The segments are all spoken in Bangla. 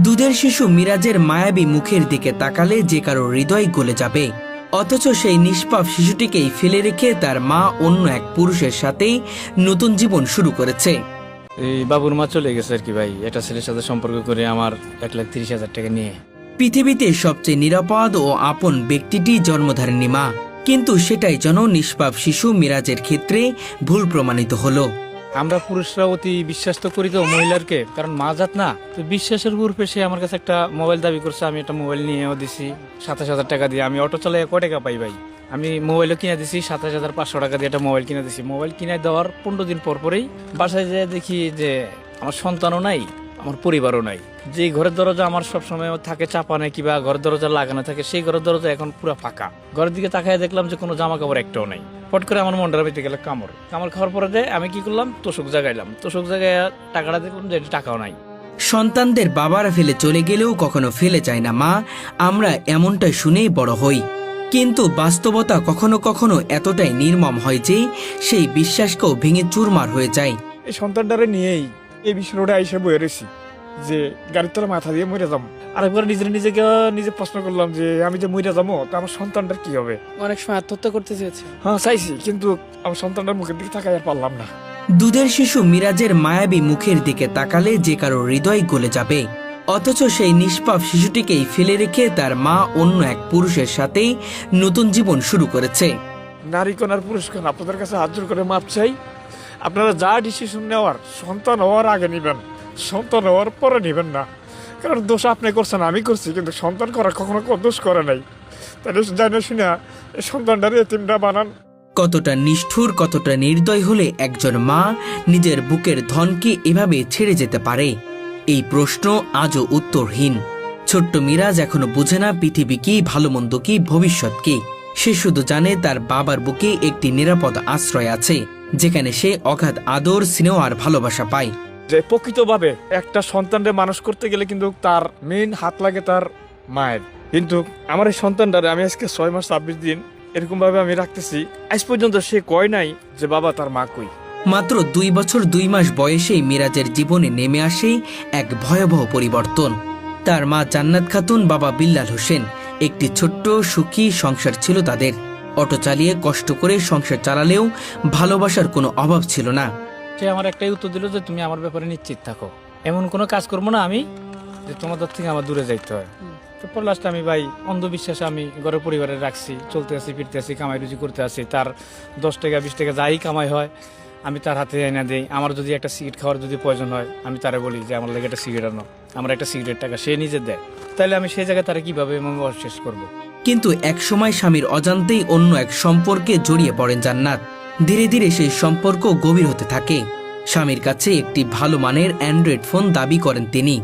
দুধের শিশু মিরাজের মায়াবী মুখের দিকে তাকালে যে কারো হৃদয় গলে যাবে, অথচ সেই নিষ্পাপ শিশুটিকেই ফেলে রেখে তার মা অন্য এক পুরুষের সাথেই নতুন জীবন শুরু করেছে। এই বাবুর মা চলে গেছে আর কি ভাই, একটা ছেলের সাথে সম্পর্ক করে আমার 1,30,000 টাকা নিয়ে। পৃথিবীতে সবচেয়ে নিরাপদ ও আপন ব্যক্তিটি জন্মধারিণী মা, কিন্তু সেটাই যেন নিষ্পাপ শিশু মিরাজের ক্ষেত্রে ভুল প্রমাণিত হলো। আমরা পুরুষরা অতি বিশ্বাস তো করি তো মহিলারকে, কারণ মা জাত না তো। বিশ্বাসের গ্রুপে সে আমার কাছে একটা মোবাইল দাবি করছে, আমি একটা মোবাইল নিয়েও দিছি 27,000 টাকা দিয়ে। আমি অটো চালাই কয় টাকা পাই ভাই? আমি মোবাইলও কিনে দিছি 27,500 টাকা দিয়ে একটা মোবাইল কিনে দিছি। মোবাইল কিনে দেওয়ার 15 দিন পর পরেই বাসায় যেয়ে দেখি যে আমার সন্তানও নাই, আমার পরিবারও নাই। যে ঘরের দরজা আমার সবসময় থাকে চাপানে কিংবা ঘরের দরজা লাগানো থাকে, সেই ঘরের দরজা এখন পুরো ফাঁকা। ঘরের দিকে তাকায় দেখলাম যে কোনো জামা কাপড় একটাও নাই। ফট করে আমার মনটা পেতে গেল কামড় খাওয়ার পরে আমি কি করলাম, তোষক জাগাইলাম। তোষক জায়গায় টাকাটা দেখলাম যে টাকাও নাই। সন্তানদের বাবারা ফেলে চলে গেলেও কখনো ফেলে যায় না মা, আমরা এমনটাই শুনেই বড় হই। কিন্তু বাস্তবতা কখনো কখনো এতটাই নির্মম হয় যে সেই বিশ্বাসকেও ভেঙে চুরমার হয়ে যায়। এই সন্তানটারে নিয়েই এই বিশ্ব রোডে আইসে বয়ে রয়েছি যে গাড়ির তলা মাথা দিয়ে মরে যাবো। আরেকবার নিজে প্রশ্ন করলাম যে আমি যে মরে যাবো তো আমার সন্তানটার কি হবে। অনেক সময় আত্মহত্যা করতে চেয়েছে। হ্যাঁ চাইছি, কিন্তু আমার সন্তানটার মুখের দিকে তাকাই আর পারলাম না। দুধের শিশু মিরাজের মায়াবী মুখের দিকে তাকালে যে কারো হৃদয় গলে যাবে, অথচ সেই নিষ্পাপ শিশুটিকেই ফেলে রেখে তার মা অন্য এক পুরুষের সাথেই নতুন জীবন শুরু করেছে। নারীকণ আর পুরুষকণ আপনাদের কাছে হাত জোর করে মাপ চাই। আপনারা যা ডিসিশন নেওয়ার সন্তান হওয়ার আগে নেবেন, সন্তান হওয়ার পরে নেবেন না। কারণ দোষ আপনি করছেন, আমি করছি, কিন্তু সন্তান করা কখনো দোষ করে নাই। তাহলে জানা শুনে সন্তানটারে এতিমটা বানান। কতটা নিষ্ঠুর, কতটা নির্দয় হলে একজন মা নিজের বুকের ধনকে এভাবে ছেড়ে যেতে পারে? এই প্রশ্ন আজও উত্তরহীন। ছোট্ট মিরাজ এখনো বুঝে না পৃথিবী কি, ভালো মন্দ কি, ভবিষ্যৎ কি। সে শুধু জানে তার বাবার বুকে একটি নিরাপদ আশ্রয় আছে, যেখানে সে অগাধ আদর, স্নেহ আর ভালোবাসা পায়। যে প্রকৃতভাবে একটা সন্তানকে মানুষ করতে গেলে কিন্তু তার মেইন হাত লাগে তার মায়ের। কিন্তু আমার এই সন্তানটারে আমি আজকে 6 মাস 26 দিন এরকম ভাবে আমি রাখতেছি, আজ পর্যন্ত সে কয় নাই যে বাবা তার মা কই। মাত্র 2 বছর 2 মাস বয়সেই মিরাজের জীবনে নেমে আসে এক ভয়াবহ পরিবর্তন। তার মা জান্নাত খাতুন, বাবা বিল্লাল হোসেন। একটি ছোট্ট সুখী সংসার ছিল তাদের। অটো চালিয়ে কষ্ট করে সংসার চালালেও ভালোবাসার কোনো অভাব ছিল না। সে আমার একটাই উত্তর দিল যে তুমি আমার ব্যাপারে নিশ্চিত থাকো, এমন কোনো কাজ করবো না আমি যে তোমাদের থেকে আমার দূরে যাইতে হয়। তারপর লাস্টে আমি ভাই অন্ধবিশ্বাসে আমি ঘরে পরিবারে রাখছি, চলতে আসি, ফিরতে আসি, কামাই রুজি করতে আসি। তার 10 টাকা 20 টাকা যাই কামাই হয় আমি তার হাতে এনে দিই। আমার যদি একটা সিগারেট খাওয়ার যদি প্রয়োজন হয় আমি তারে বলি যে আমার লাগে একটা সিগারেট আনো, আমার একটা সিগারেট টাকা সে নিজে দেয়। তাহলে আমি সেই জায়গায় তারা কিভাবে শেষ করব। কিন্তু একসময় স্বামীর অজান্তেই অন্য এক সম্পর্কে জড়িয়ে পড়েন জান্নাত। ধীরে ধীরে সেই সম্পর্ক গভীর হতে থাকে। স্বামীর কাছে একটি ভালো মানের অ্যান্ড্রয়েড ফোন দাবি করেন তিনি,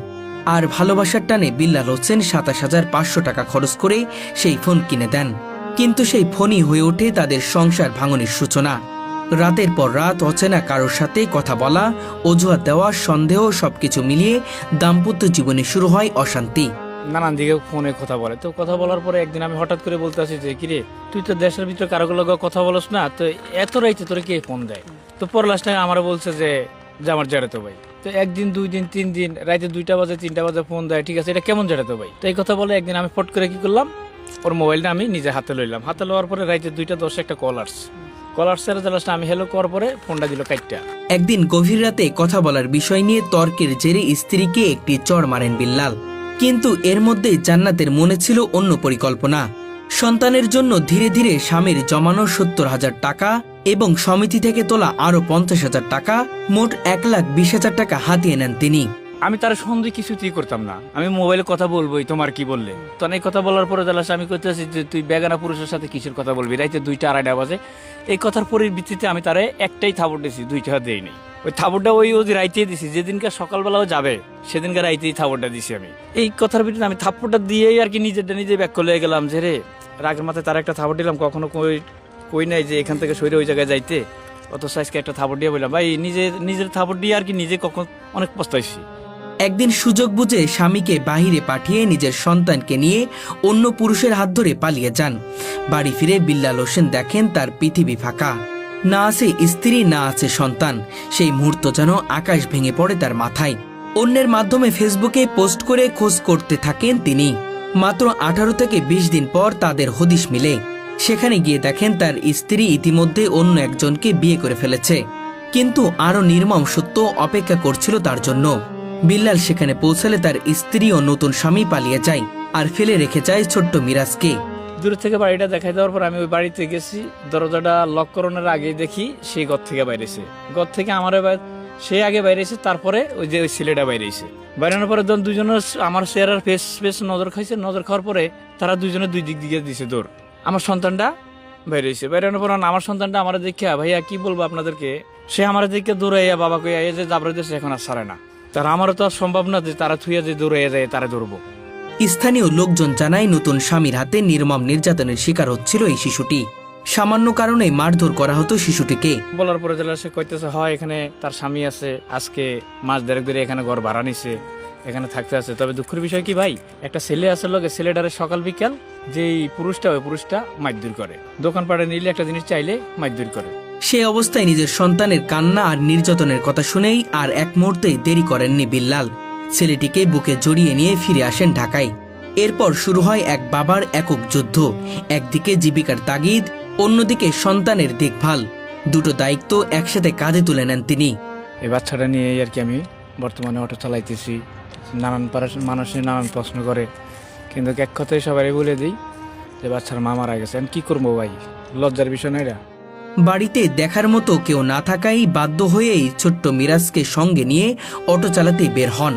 আর ভালোবাসার টানে বিল্লাল হোসেন 27,500 টাকা খরচ করে সেই ফোন কিনে দেন। কিন্তু সেই ফোনই হয়ে ওঠে তাদের সংসার ভাঙনের সূচনা। রাতের পর রাত অচেনা কারোর সাথে কথা বলা, অজুহাত দেওয়া, সন্দেহ, সবকিছু মিলিয়ে দাম্পত্য জীবনে শুরু হয় অশান্তি। নানান দিকে ফোনে কথা বলে। তো কথা বলার পরে একদিন আমি হঠাৎ করে বলতে আসি যে কিরে তুই তো দেশের ভিতরে কারোগুলো কথা বলস না, তো এত রাইতে তোরে কে ফোন দেয়? তো পর লাস্ট টাইম আমার বলছে যে আমার জেরাতো ভাই। তো 1 দিন 2 দিন 3 দিন রাইতে 2টা বাজে 3টা বাজে ফোন দেয়, ঠিক আছে এটা কেমন জেরাতো ভাই? তো এই কথা বলে একদিন আমি ফট করে কি করলাম, ওর মোবাইলটা আমি নিজে হাতে লইলাম। হাতে লওয়ার পরে রাইতে 2:10 একটা কল আসছে লাস্ট আমি হেলো করার পরে ফোনটা দিল কাইটটা। একদিন গভীর রাতে কথা বলার বিষয় নিয়ে তর্কের জেরে স্ত্রীকে একটি চড় মারেন বিল্লাল। কিন্তু এর মধ্যে জান্নাতের মনে ছিল অন্য পরিকল্পনা। সন্তানের জন্য ধীরে ধীরে স্বামীর জমানো 70,000 টাকা এবং সমিতি থেকে তোলা আরো 50,000 টাকা, মোট 1,20,000 টাকা হাতিয়ে নেন তিনি। আমি তার সন্দেহ কিছুতেই করতাম না, আমি মোবাইলে কথা বলবোই, তোমার কি বললে? তো এই কথা বলার পরে দালাস আমি করতেছি যে তুই বেগানা পুরুষের সাথে কিসের কথা বলবি রাইতে 2টা 2:30 বাজে। এই কথার পরিপ্রেক্ষিতে আমি তারে একটাই থাবড় দিয়েছি, 2টা দেই নাই। ওই থাবড়টা ওই রাইতেই দিছি, যেদিনকে সকালবেলাও যাবে সেদিনকে রাইতেই থাবড়টা দিছি আমি। এই কথার ভিতরে আমি থাপ্পড়টা দিয়েই আর কি নিজে ব্যাক করে গেলাম যে রে রাগের মাথায় তার একটা থাবড় দিলাম, কখনো কই নাই যে এখান থেকে সরে ওই জায়গায় যাইতে, অত সাইজকে একটা থাবড় দিয়ে বললাম ভাই নিজের থাবড় দিয়ে আর কি নিজে কখন অনেক পস্তাইছি। একদিন সুযোগ বুঝে স্বামীকে বাহিরে পাঠিয়ে নিজের সন্তানকে নিয়ে অন্য পুরুষের হাত ধরে পালিয়ে যান। বাড়ি ফিরে বিল্লাল হোসেন দেখেন তার পৃথিবী ফাঁকা, না আছে স্ত্রী, না আছে সন্তান। সেই মুহূর্ত যেন আকাশ ভেঙে পড়ে তার মাথায়। অন্যের মাধ্যমে ফেসবুকে পোস্ট করে খোঁজ করতে থাকেন তিনি। মাত্র 18 থেকে 20 দিন পর তাদের হদিশ মিলে। সেখানে গিয়ে দেখেন তার স্ত্রী ইতিমধ্যে অন্য একজনকে বিয়ে করে ফেলেছে। কিন্তু আরো নির্মম সত্য অপেক্ষা করছিল তার জন্য। বিল্লাল সেখানে পৌঁছালে তার স্ত্রী ও নতুন স্বামী পালিয়ে যায় আর ফেলে রেখে যায় ছোট্ট মিরাজকে। দূর থেকে বাড়িটা দেখাই দেওয়ার পর আমি ওই বাড়িতে গেছি, দরজাটা লক করানোর আগে দেখি সে ঘর থেকে বাইরেছে। ঘর থেকে আমার সে আগে বাইরেছে, তারপরে ওই যে ওই ছেলেটা বাইরেছে। বাইরানোর পরে দুজনের আমার চেহারার ফেস নজর খাইছে। নজর খাওয়ার পরে তারা দুজনে দুই দিক দিকে দিছে দৌড়। আমার সন্তানটা বাইরেছে। বাইরানোর পর আমার সন্তানটা আমার দেখে, ভাইয়া কি বলবো আপনাদেরকে, সে আমার দিকে দৌড়াইয়া বাবাকে যে জাবরে দিয়েছে, এখন আর ছাড়ে না। তারা আমারও তো আর সম্ভব না যে তারা থুইয়া যে দৌড়াইয়া যায় তারা দৌড়বো। স্থানীয় লোকজন জানায় নতুন স্বামীর হাতে নির্মম নির্যাতনের শিকার হচ্ছিল এই শিশুটি। সামান্য কারণে মারধর করা হতো শিশুটিকে। বলার পরে সে কইতেছে, হয় এখানে তার স্বামী আছে, আজকে মাস দেড়েক ধরে এখানে ঘর ভাড়া নিছে, এখানে থাকতে আছে। তবে দুঃখের বিষয় কি ভাই, একটা ছেলে আছে লোকে, ছেলেটারে সকাল বিকাল যেই পুরুষটা ওই পুরুষটা মারধর করে। দোকানপাটে নিলে একটা জিনিস চাইলে মারধর করে। সে অবস্থায় নিজের সন্তানের কান্না আর নির্যাতনের কথা শুনেই আর এক মুহূর্তেই দেরি করেননি বিল্লাল। ছেলেটিকে বুকে জড়িয়ে নিয়ে ফিরে আসেন ঢাকায়। এরপর শুরু হয় এক বাবার একক যুদ্ধ। একদিকে জীবিকার তাগিদ, অন্যদিকে সন্তানের দেখভাল। দুটো দায়িত্ব একসাথে কাঁধে তুলে নেন তিনি। এই বাচ্চাটা নিয়ে আর কি আমি বর্তমানে অটো চালাইতেছি। নানান মানুষে নানান প্রশ্ন করে, কিন্তু এক কথাই সবাই বলে দিই যে বাচ্চার মা মারা গেছে। আমি কি করবো ভাই, লজ্জার বিষয় না এটা। বাড়িতে দেখার মতো কেউ না থাকায় বাধ্য হয়েই ছোট্ট মিরাজকে সঙ্গে নিয়ে অটো চালাতে বের হন।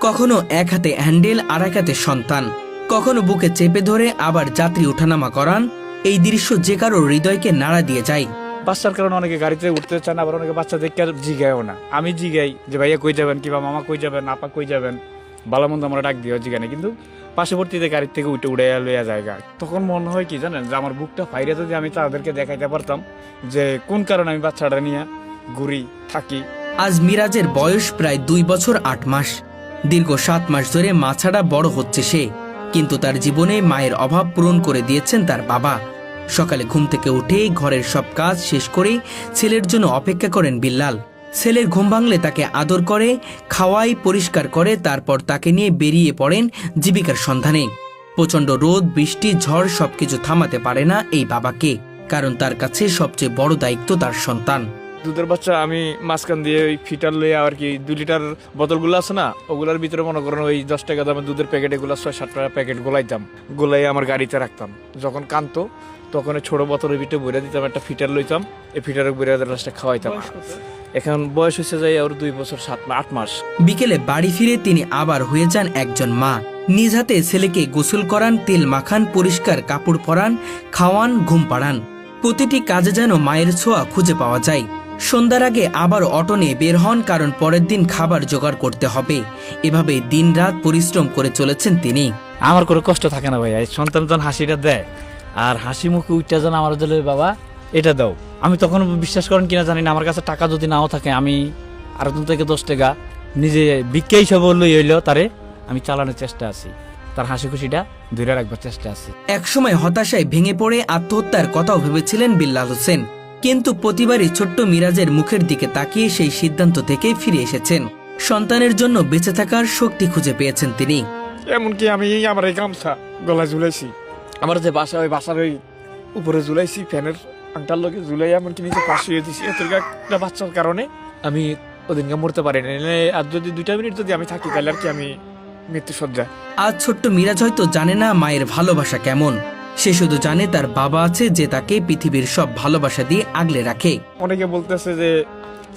কখনো এক হাতে হ্যান্ডেল আর এক হাতে সন্তান, কখনো বুকে চেপে ধরে আবার যাত্রী ওঠানামা করান। এই দৃশ্য যে কারো হৃদয়কে নাড়া দিয়ে যায়। বাচ্চার কারণে অনেকে গাড়িতে উঠতে চান, আবার অনেকে বাচ্চা দেখে আর জিগায়ও না। আমি জিগাই যে ভাইয়া কই যাবেন, কিংবা মামা কই যাবেন, আপা কই যাবেন, ভালো মন্দ আমরা ডাক দিও জিগানে, কিন্তু পার্শ্ববর্তীতে গাড়ির থেকে উঠে লইয়া জায়গা। তখন মনে হয় কি জানেন, যে আমার বুকটা ফাইরে যদি আমি তাদেরকে দেখাইতে পারতাম যে কোন কারণে আমি বাচ্চাটা নিয়ে ঘুরি থাকি। আজ মিরাজের বয়স প্রায় 2 বছর 8 মাস। দীর্ঘ 7 মাস ধরে মা ছাড়া বড় হচ্ছে সে। কিন্তু তার জীবনে মায়ের অভাব পূরণ করে দিয়েছেন তার বাবা। সকালে ঘুম থেকে উঠে ঘরের সব কাজ শেষ করে ছেলের জন্য অপেক্ষা করেন বিল্লাল। ছেলের ঘুম ভাঙলে তাকে আদর করে, খাওয়াই, পরিষ্কার করে, তারপর তাকে নিয়ে বেরিয়ে পড়েন জীবিকার সন্ধানে। প্রচন্ড রোদ, বৃষ্টি, ঝড় সবকিছু থামাতে পারে না এই বাবাকে, কারণ তার কাছে সবচেয়ে বড় দায়িত্ব তার সন্তান। দুধের বাচ্চা আমি মাঝখান দিয়ে ওই ফিটার লইয়া আর কি 2 লিটার বোতলগুলো আছে না, ওগুলোর ভিতরে মনে করেন ওই 10 টাকা দামের দুধের প্যাকেট, এগুলো 6-7 টাকা প্যাকেট গোলাইতাম। গোলাই আমার গাড়িতে রাখতাম। যখন কানতো তখন ছোট বোতলের ভিতরে ভরে দিতাম, একটা ফিটার লইতাম, এই ফিটারে ভরে লাস্টে খাওয়াইতাম। এখন বয়স হয়েছে যাই ওর 2 বছর 8 মাস। বিকেলে বাড়ি ফিরে তিনি আবার হয়ে যান একজন মা। নিজ হাতে ছেলেকে গোসল করান, তেল মাখান, পরিষ্কার কাপড় পরান, খাওয়ান, ঘুম পাড়ান। প্রতিটি কাজে যেন মায়ের ছোঁয়া খুঁজে পাওয়া যায়। সন্ধ্যার আগে আবার অটো নিয়ে বের হন, কারণ পরের দিন খাবার জোগাড় করতে হবে। এভাবে দিনরাত পরিশ্রম করে চলেছেন তিনি। আমার কোনো কষ্ট থাকে না ভাই, সন্তান যখন হাসিটা দেয় আর হাসি মুখে উঠতে যেন আমার দিলে বাবা এটা দাও, আমি তখন বিশ্বাস করেন কিনা জানি না, আমার কাছে টাকা যদি নাও থাকে আমি আর 2 থেকে 10 টাকা নিজে ভিক্ষা হিসাবে হইলেও তারে আমি চালানোর চেষ্টা আছি, তার হাসি খুশিটা ধরে রাখবার চেষ্টা আছে। একসময় হতাশায় ভেঙে পড়ে আত্মহত্যার কথাও ভেবেছিলেন বিল্লাল হোসেন, কিন্তু প্রতিবারই ছোট্ট মিরাজের মুখের দিকে তাকিয়ে সেই সিদ্ধান্ত থেকে ফিরে এসেছেন। সন্তানের জন্য বেঁচে থাকার শক্তি খুঁজে পেয়েছেন তিনি। এমনকি আমি আমার এই গামছা গলায় ঝুলাইছি, আমার যে বাসা ওই বাসার ওই উপরে ঝুলাইছি, ফ্যানের আংটার লোকে ঝুলাই, এমনকি নিচে পাশ হয়ে দিছি। একটা বাচ্চার কারণে আমি ওদিনকে মরতে পারি না। আর যদি 2 মিনিট যদি আমি থাকি তাহলে আর কি আমি মৃত্যুসজ্জা। আজ ছোট্ট মিরাজ হয়তো জানে না মায়ের ভালোবাসা কেমন। সে শুধু জানে তার বাবা আছে, যে তাকে পৃথিবীর সব ভালোবাসা দিয়ে আগলে রাখে। অনেকে বলতেছে যে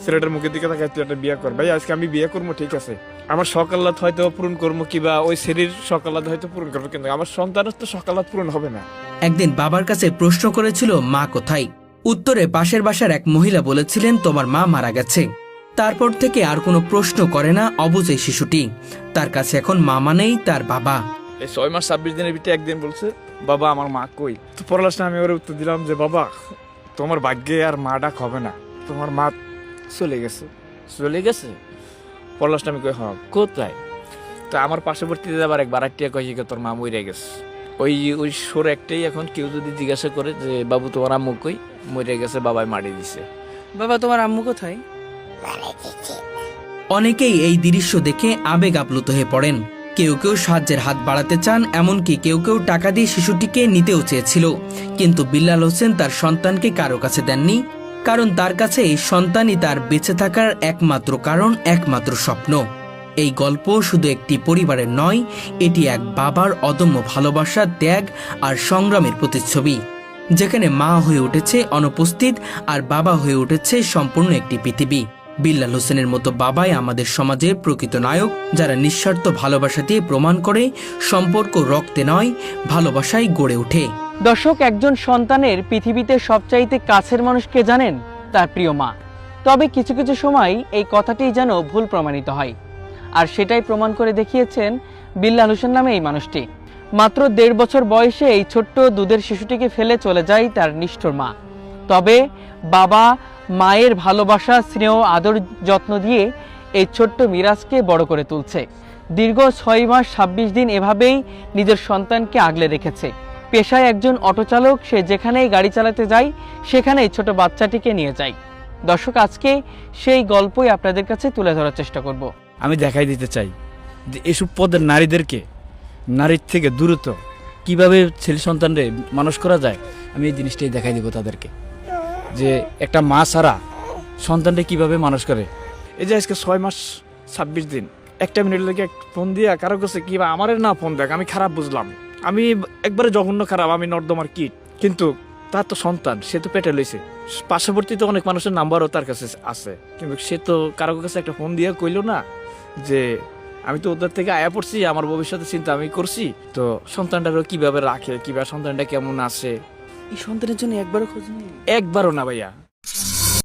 ছেলেটার মুখের দিকে তাকাই তুই একটা বিয়ে কর। ভাই আজকে আমি বিয়ে করবো, ঠিক আছে, আমার সকালাত হয়তো পূরণ করবো, কিংবা ওই ছেলের সকালাত হয়তো পূরণ করবো, কিন্তু আমার সন্তানের তো সকালাত পূরণ হবে না। একদিন বাবার কাছে প্রশ্ন করেছিল মা কোথায়। উত্তরে পাশের বাসার এক মহিলা বলেছিলেন তোমার মা মারা গেছে। তারপর থেকে আর কোনো প্রশ্ন করে না অবুঝ এই শিশুটি। তার কাছে এখন মা মানেই তার বাবা। এই 6 মাস 26 দিনের ভিতরে একদিন বলছে বাবা আমার মা কই। তো পরলাশ আমি ওর উত্তর দিলাম যে বাবা তোমার ভাগ্যে আর মা ডাক হবে না, তোমার মা চলে গেছে। চলে গেছে পরলাশটা আমি কই হ্যাঁ কোথায়? তো আমার পার্শ্ববর্তীতে আবার একবার আটটিয়া কই যে তোর মা মরে গেছে। ওই সুর একটাই, এখন কেউ যদি জিজ্ঞাসা করে যে বাবু তোমার আম্মু কই, মরে গেছে, বাবাই মারি দিছে। বাবা তোমার আম্মু কোথায়? অনেকেই এই দৃশ্য দেখে আবেগ আপ্লুত হয়ে পড়েন। কেউ কেউ সাহায্যের হাত বাড়াতে চান, এমনকি কেউ কেউ টাকা দিয়ে শিশুটিকে নিতেও চেয়েছিল। কিন্তু বিল্লাল হোসেন তার সন্তানকে কারো কাছে দেননি, কারণ তার কাছে এই সন্তানই তার বেঁচে থাকার একমাত্র কারণ, একমাত্র স্বপ্ন। এই গল্প শুধু একটি পরিবারের নয়, এটি এক বাবার অদম্য ভালোবাসা, ত্যাগ আর সংগ্রামের প্রতিচ্ছবি, যেখানে মা হয়ে উঠেছে অনুপস্থিত আর বাবা হয়ে উঠেছে সম্পূর্ণ একটি পৃথিবী। বিল্লাল হোসেনের মতো বাবাই আমাদের সমাজের প্রকৃত নায়ক, যারা নিঃস্বার্থ ভালোবাসা দিয়ে প্রমাণ করে সম্পর্ক রক্তে নয়, ভালোবাসায় গড়ে ওঠে। দর্শক, একজন সন্তানের পৃথিবীতে সবচাইতে কাছের মানুষকে জানেন তার প্রিয় মা। তবে কিছু কিছু সময় এই কথাটি যেন ভুল প্রমাণিত হয়, আর সেটাই প্রমাণ করে দেখিয়েছেন বিল্লাল হোসেন নামে এই মানুষটি। মাত্র 1.5 বছর বয়সে এই ছোট্ট দুধের শিশুটিকে ফেলে চলে যায় তার নিষ্ঠুর মা। তবে বাবা মায়ের ভালোবাসা, স্নেহ, আদর, যত্ন দিয়ে এই ছোট্ট মিরাজকে বড় করে তুলছে। দীর্ঘ 6 মাস 26 দিন এভাবেই নিজের সন্তানকে আগলে রেখেছে। পেশায় একজন অটোচালক, সে যেখানেই গাড়ি চালাতে যায় সেখানেই ছোট বাচ্চাটিকে নিয়ে যায়। দর্শক, আজকে সেই গল্পই আপনাদের কাছে তুলে ধরার চেষ্টা করব। আমি দেখাই দিতে চাই যে এসব পদের নারীদেরকে নারীর থেকে দূরত্ব কিভাবে ছেলে সন্তানরে মানুষ করা যায়। আমি এই জিনিসটাই দেখাই দিব তাদেরকে, যে একটা মা ছাড়া সন্তানরে কিভাবে মানুষ করে। এই যে আজকে 6 মাস 26 দিন একটা মিনিট লেগে ফোন দিয়া কারো কাছে কি বা আমারে না ফোন দেখ, আমি খারাপ বুঝলাম, আমি একবারে জঘন্য খারাপ, আমি নর্দমার কিট। কিন্তু তার তো সন্তান, সে তো পেটে লইছে। পার্শ্ববর্তীতে অনেক মানুষের নাম্বারও তার কাছে আছে, কিন্তু সে তো কারো কাছে একটা ফোন দিয়ে কইলো না যে আমি তো ওদের থেকে আয়া পড়ছি, আমার ভবিষ্যতে চিন্তা আমি করছি। তো সন্তানটারও কিভাবে রাখে, কিভাবে সন্তানটা কেমন আছে, এই সন্তানের জন্য একবারও খোঁজ নেই? একবারও না ভাইয়া।